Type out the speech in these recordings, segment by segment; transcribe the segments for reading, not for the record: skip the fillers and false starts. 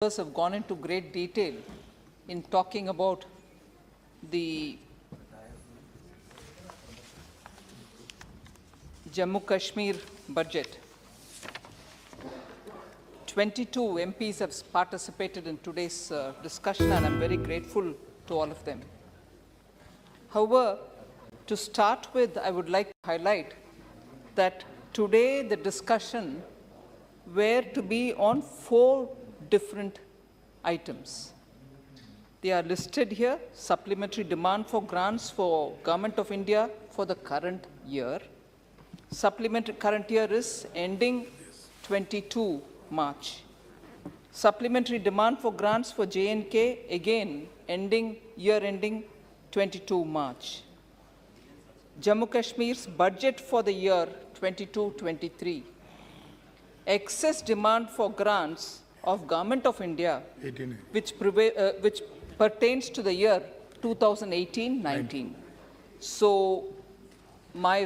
have gone into great detail in talking about the Jammu Kashmir budget. 22 MPs have participated in today's discussion, and I'm very grateful to all of them. However, to start with, I would like to highlight that today the discussion were to be on 4 different items. They are listed here: supplementary demand for grants for Government of India for the current year. Supplementary current year is ending 22 March. Supplementary demand for grants for J&K, again year ending 22 March. Jammu Kashmir's budget for the year 22-23. Excess demand for grants of Government of India, which pertains to the year 2018-19. So, my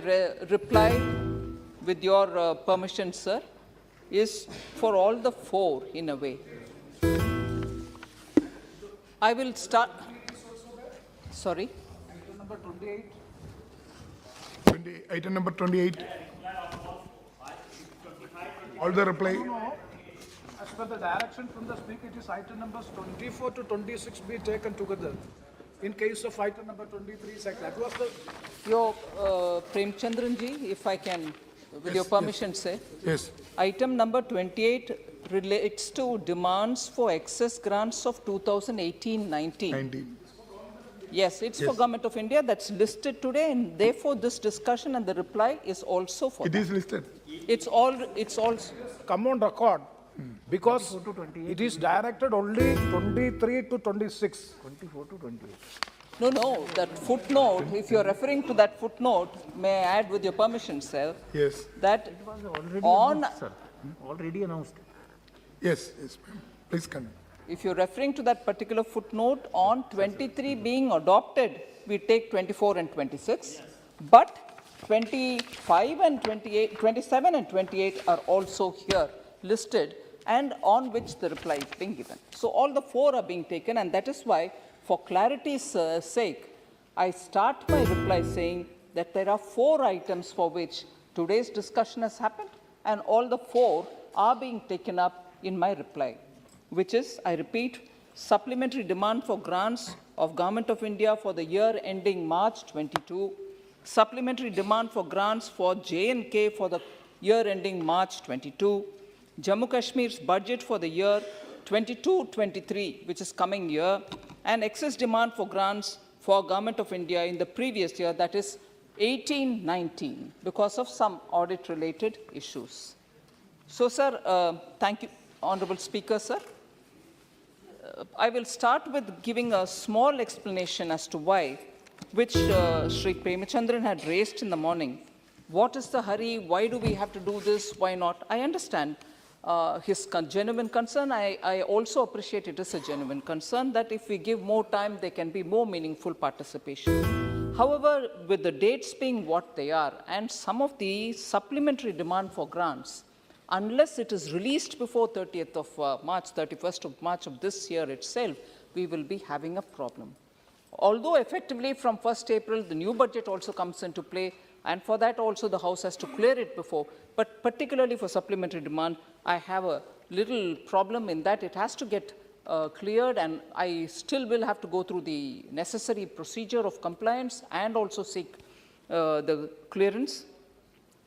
reply, with your permission, sir, is for all the 4 in a way. I will start. Sorry. Item number 28. Item number 28. All the reply. No. As per the direction from the speaker, it is item numbers 24 to 26 be taken together. In case of item number 23, that was the... Your Premchandran ji, if I can, with your permission, say. Yes. Item number 28 relates to demands for excess grants of 2018-19. Yes, it's for Government of India. That's listed today, and therefore this discussion and the reply is also for It that. is listed. It's all. Come on record. Because it is directed only 23 to 26. 24 to 28. No, that footnote, if you're referring to that footnote, may I add with your permission, sir? Yes. That it was already on... announced, sir. Already announced. Yes, ma'am. Please continue. If you're referring to that particular footnote, on 23 being adopted, we take 24 and 26. Yes. But 25 and 28, 27 and 28 are also here listed, and on which the reply is being given. So all the 4 are being taken, and that is why, for clarity's sake, I start my reply saying that there are 4 items for which today's discussion has happened, and all the 4 are being taken up in my reply, which is, I repeat, supplementary demand for grants of Government of India for the year ending March 22, supplementary demand for grants for J&K for the year ending March 22, Jammu Kashmir's budget for the year 22-23, which is coming year, and excess demand for grants for Government of India in the previous year, that is 18-19, because of some audit-related issues. So, sir, thank you, Honorable Speaker, sir. I will start with giving a small explanation as to why, which Sri Premchandran had raised in the morning. What is the hurry? Why do we have to do this? Why not? I understand his genuine concern. I also appreciate it as a genuine concern that if we give more time, there can be more meaningful participation. However, with the dates being what they are, and some of the supplementary demand for grants, unless it is released before 30th of March, 31st of March of this year itself, we will be having a problem. Although effectively from 1st April, the new budget also comes into play, and for that also the House has to clear it before, but particularly for supplementary demand, I have a little problem in that it has to get cleared, and I still will have to go through the necessary procedure of compliance and also seek the clearance.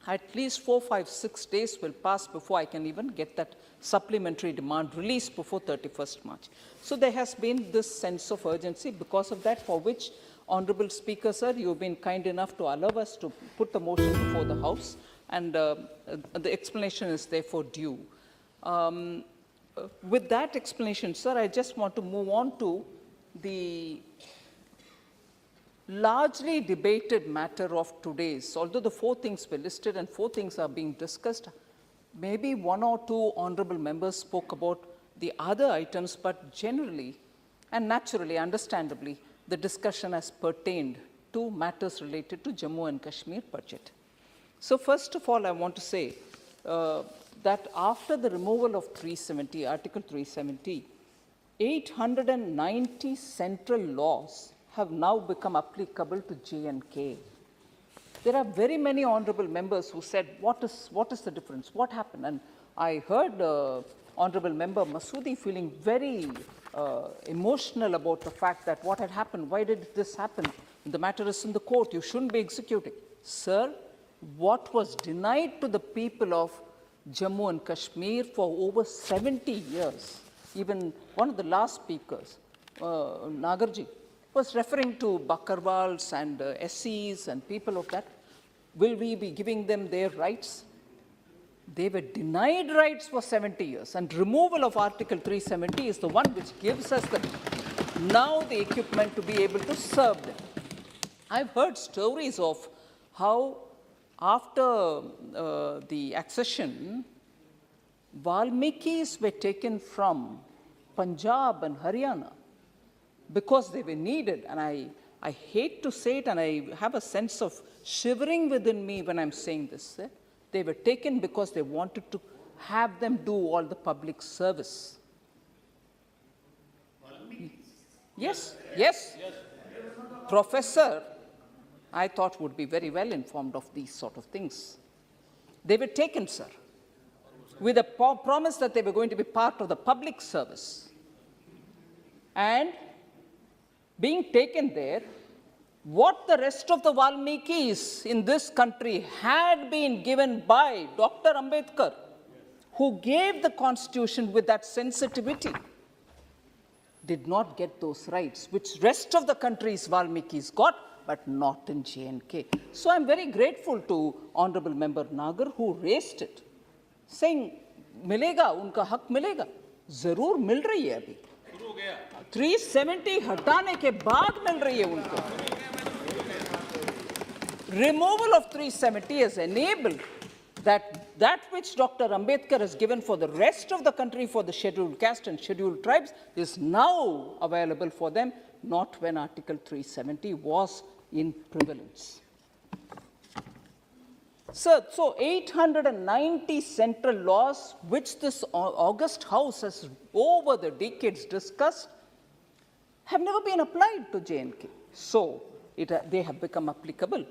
At least 4, 5, 6 days will pass before I can even get that supplementary demand released before 31st March. So there has been this sense of urgency. Because of that, for which, Honorable Speaker, sir, you've been kind enough to allow us to put the motion before the House, and the explanation is therefore due. With that explanation, sir, I just want to move on to the largely debated matter of today's. Although the 4 things were listed and 4 things are being discussed, maybe 1 or 2 honorable members spoke about the other items, but generally and naturally, understandably, the discussion has pertained to matters related to Jammu and Kashmir budget. So first of all, I want to say that after the removal of 370, Article 370, 890 central laws have now become applicable to J&K. There are very many honorable members who said, what is the difference? What happened? And I heard Honorable Member Masoodi feeling very emotional about the fact that what had happened, why did this happen? The matter is in the court, you shouldn't be executing. Sir, what was denied to the people of Jammu and Kashmir for over 70 years, even one of the last speakers, Nagarji, was referring to Bakarwals and SCs and people of that. Will we be giving them their rights? They were denied rights for 70 years, and removal of Article 370 is the one which gives us now the equipment to be able to serve them. I've heard stories of how after the accession, Valmikis were taken from Punjab and Haryana because they were needed. And I hate to say it, and I have a sense of shivering within me when I'm saying this. They were taken because they wanted to have them do all the public service. Yes, yes. Professor, I thought, would be very well informed of these sort of things. They were taken, sir, with a promise that they were going to be part of the public service. And being taken there, what the rest of the Valmikis in this country had been given by Dr. Ambedkar, who gave the constitution with that sensitivity, did not get those rights, which rest of the country's Valmikis got, but not in J&K. So I'm very grateful to Honorable Member Nagar who raised it, saying, मिलेगा, उनका हक मिलेगा, जरूर मिल रही है अभी. 370 हटाने के बाद मिल रही है उनको. Removal of 370 has enabled that which Dr. Ambedkar has given for the rest of the country for the scheduled caste and scheduled tribes is now available for them, not when Article 370 was in prevalence. So 890 central laws which this august House has over the decades discussed have never been applied to J&K. So they have become applicable.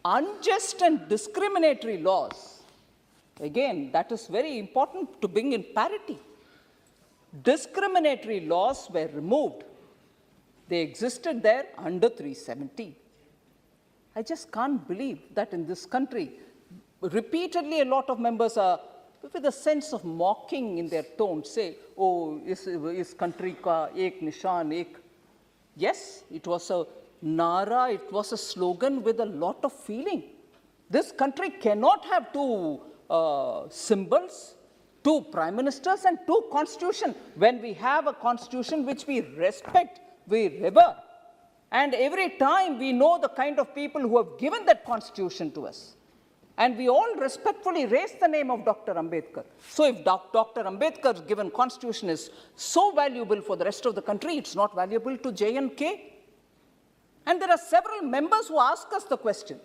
Unjust and discriminatory laws, again, that is very important to bring in parity. Discriminatory laws were removed. They existed there under 370. I just can't believe that in this country, repeatedly a lot of members are, with a sense of mocking in their tone, say, oh, is country ka ek nishan, ek. Yes, it was a Nara, it was a slogan with a lot of feeling. This country cannot have two symbols, two prime ministers and two constitutions. When we have a constitution which we respect, we revere. And every time we know the kind of people who have given that constitution to us. And we all respectfully raise the name of Dr. Ambedkar. So if Dr. Ambedkar's given constitution is so valuable for the rest of the country, it's not valuable to J&K. And there are several members who ask us the question.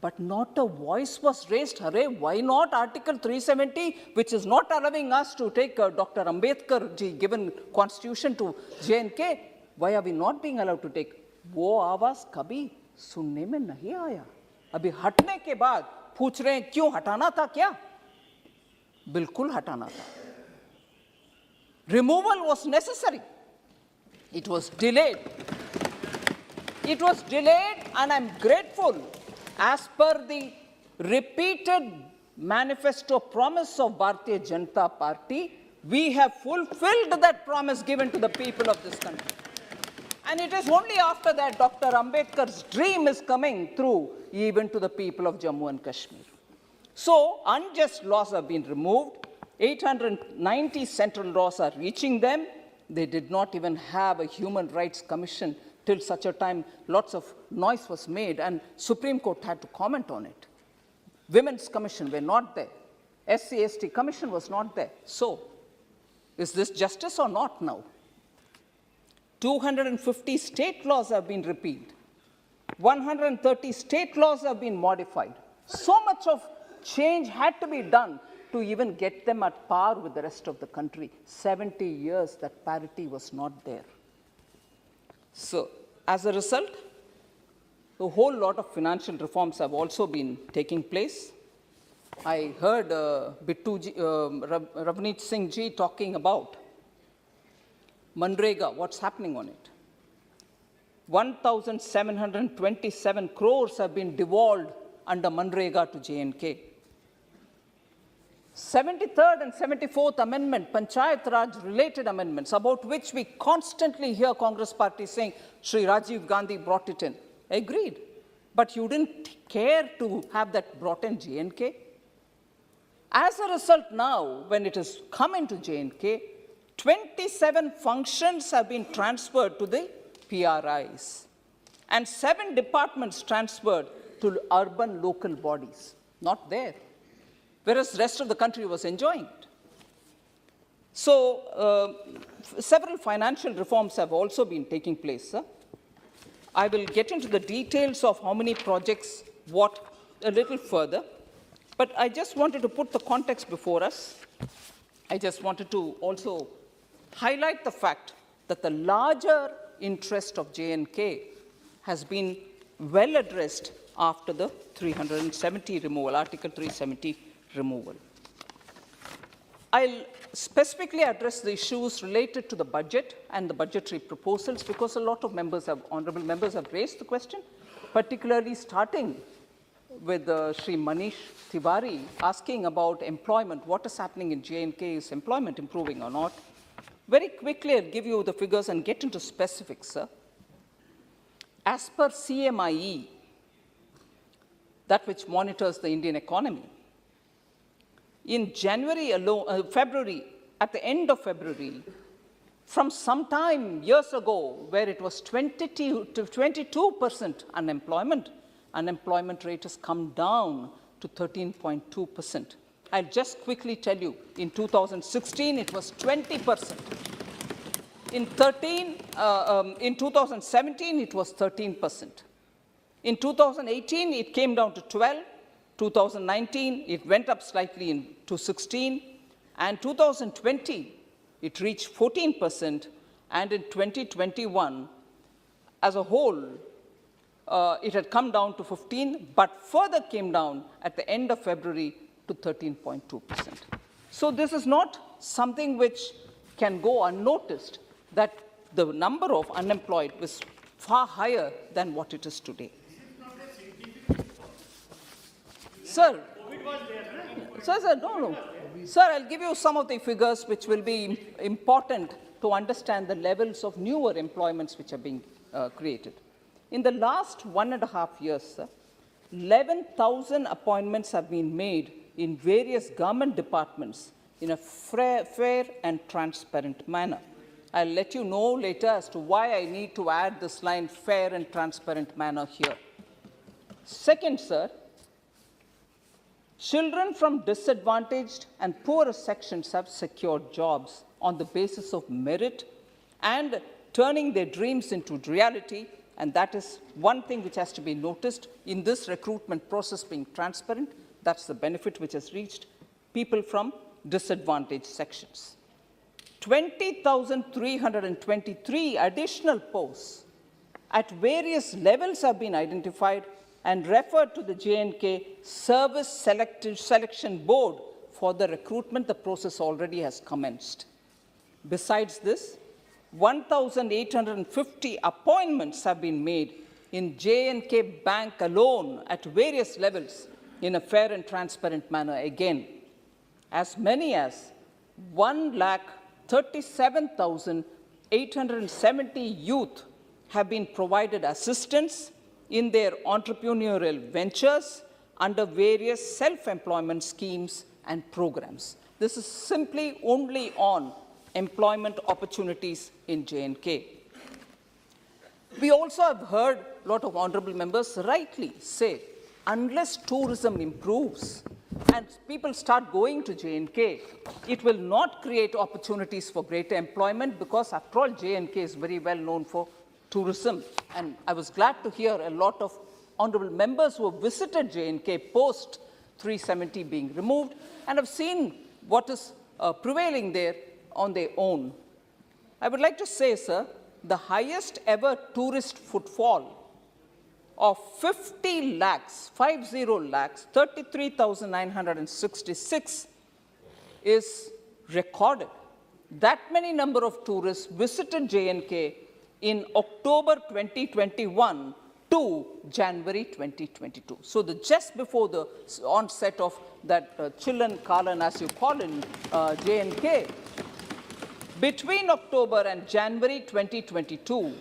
But not a voice was raised. Hooray, why not Article 370, which is not allowing us to take Dr. Ambedkar ji given constitution to J&K? Why are we not being allowed to take? वो आवाज कभी सुनने में नहीं आया. अभी हटने के बाद पूछ रहे हैं क्यों हटाना था क्या? बिल्कुल हटाना था. Removal was necessary. It was delayed. It was delayed, and I'm grateful. As per the repeated manifesto promise of Bharatiya Janata Party, we have fulfilled that promise given to the people of this country. And it is only after that Dr. Ambedkar's dream is coming through even to the people of Jammu and Kashmir. So unjust laws have been removed. 890 central laws are reaching them. They did not even have a Human Rights Commission till such a time lots of noise was made and Supreme Court had to comment on it. Women's Commission were not there. SC/ST Commission was not there. So, is this justice or not now? 250 state laws have been repealed. 130 state laws have been modified. So much of change had to be done to even get them at par with the rest of the country. 70 years that parity was not there. So, as a result, a whole lot of financial reforms have also been taking place. I heard Ravneet Singh ji talking about Manrega, what's happening on it. 1,727 crores have been devolved under Manrega to J&K. 73rd and 74th Amendment, Panchayat Raj related amendments, about which we constantly hear Congress party saying, Shri Rajiv Gandhi brought it in. Agreed. But you didn't care to have that brought in J&K. As a result now, when it has come into J&K, 27 functions have been transferred to the PRIs and 7 departments transferred to urban local bodies. Not there. Whereas the rest of the country was enjoying it. So, several financial reforms have also been taking place, sir. I will get into the details of how many projects, what, a little further. But I just wanted to put the context before us. I just wanted to also highlight the fact that the larger interest of J&K has been well addressed after the 370 removal, Article 370 removal. I'll specifically address the issues related to the budget and the budgetary proposals because a lot of members honorable members have raised the question, particularly starting with Sri Manish Tiwari asking about employment. What is happening in J&K? Is employment improving or not? Very quickly, I'll give you the figures and get into specifics, sir. As per CMIE, that which monitors the Indian economy, in January alone, February, at the end of February, from some time years ago, where it was 22 to 22% unemployment, unemployment rate has come down to 13.2%. I'll just quickly tell you, in 2016, it was 20%. In 2017, it was 13%. In 2018, it came down to 12. 2019, it went up slightly to 16. And 2020, it reached 14%. And in 2021, as a whole, it had come down to 15, but further came down at the end of February to 13.2%. So this is not something which can go unnoticed, that the number of unemployed was far higher than what it is today. Sir, no. Sir, I'll give you some of the figures which will be important to understand the levels of newer employments which are being created. In the last 1.5 years, sir, 11,000 appointments have been made in various government departments in a fair and transparent manner. I'll let you know later as to why I need to add this line, fair and transparent manner, here. Second, sir, children from disadvantaged and poorer sections have secured jobs on the basis of merit and turning their dreams into reality. And that is one thing which has to be noticed in this recruitment process being transparent. That's the benefit which has reached people from disadvantaged sections. 20,323 additional posts at various levels have been identified and referred to the J&K Service Selection Board for the recruitment. The process already has commenced. Besides this, 1,850 appointments have been made in J&K Bank alone at various levels in a fair and transparent manner again. As many as 1,37,870 youth have been provided assistance in their entrepreneurial ventures under various self-employment schemes and programs. This is simply only on employment opportunities in J&K. We also have heard a lot of honorable members rightly say, unless tourism improves and people start going to J&K, it will not create opportunities for greater employment because, after all, J&K is very well known for tourism. And I was glad to hear a lot of honorable members who have visited J&K post 370 being removed, and have seen what is prevailing there on their own. I would like to say, sir, the highest ever tourist footfall of 50 lakhs, 33,966 is recorded. That many number of tourists visited J&K in October 2021 to January 2022. So just before the onset of that Chillan Kalan, as you call in J&K, between October and January 2022,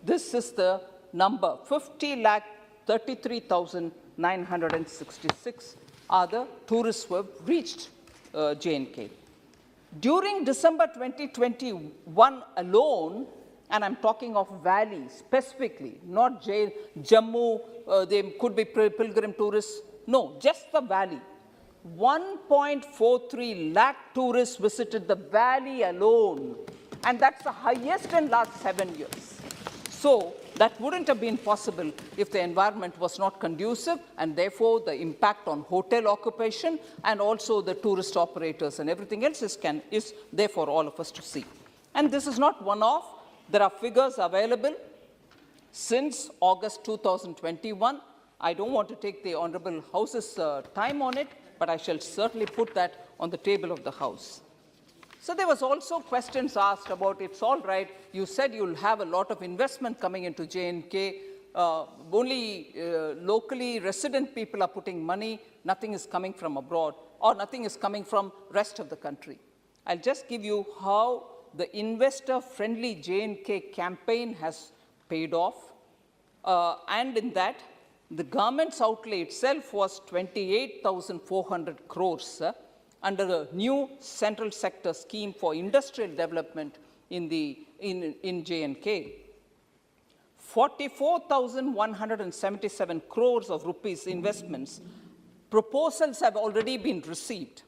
this is the number, 50,33,966 are the tourists who have reached J&K. During December 2021 alone, and I'm talking of Valley specifically, not Jammu, they could be pilgrim tourists, no, just the Valley. 1.43 lakh tourists visited the Valley alone, and that's the highest in last 7 years. So that wouldn't have been possible if the environment was not conducive, and therefore the impact on hotel occupation and also the tourist operators and everything else is there for all of us to see. And this is not one-off. There are figures available since August 2021. I don't want to take the Honorable House's time on it, but I shall certainly put that on the table of the House. So there was also questions asked about, it's all right, you said you'll have a lot of investment coming into J&K, only locally resident people are putting money, nothing is coming from abroad, or nothing is coming from rest of the country. I'll just give you how the investor-friendly J&K campaign has paid off, and in that, the government's outlay itself was 28,400 crores under a new central sector scheme for industrial development in J&K. 44,177 crores of rupees investments. Proposals have already been received.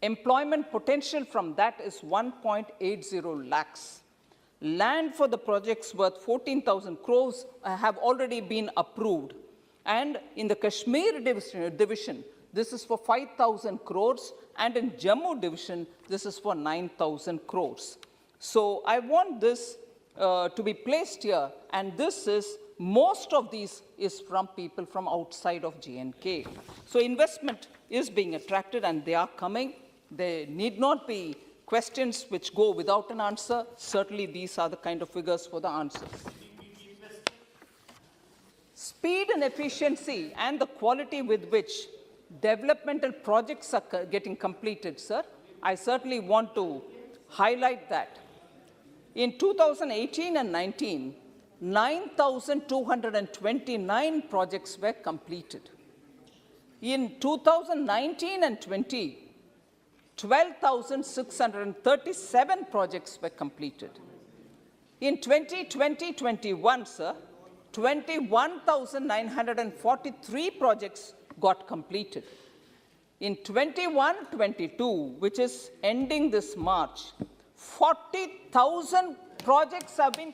Employment potential from that is 1.80 lakhs. Land for the projects worth 14,000 crores have already been approved. And in the Kashmir division, this is for 5,000 crores, and in Jammu division, this is for 9,000 crores. So I want this to be placed here, and most of these is from people from outside of J&K. So investment is being attracted, and they are coming. There need not be questions which go without an answer. Certainly, these are the kind of figures for the answers. Speed and efficiency and the quality with which developmental projects are getting completed, sir, I certainly want to highlight that. In 2018 and 19, 9,229 projects were completed. In 2019 and 20, 12,637 projects were completed. In 2020-21, sir, 21,943 projects got completed. In 21-22, which is ending this March, 40,000 projects have been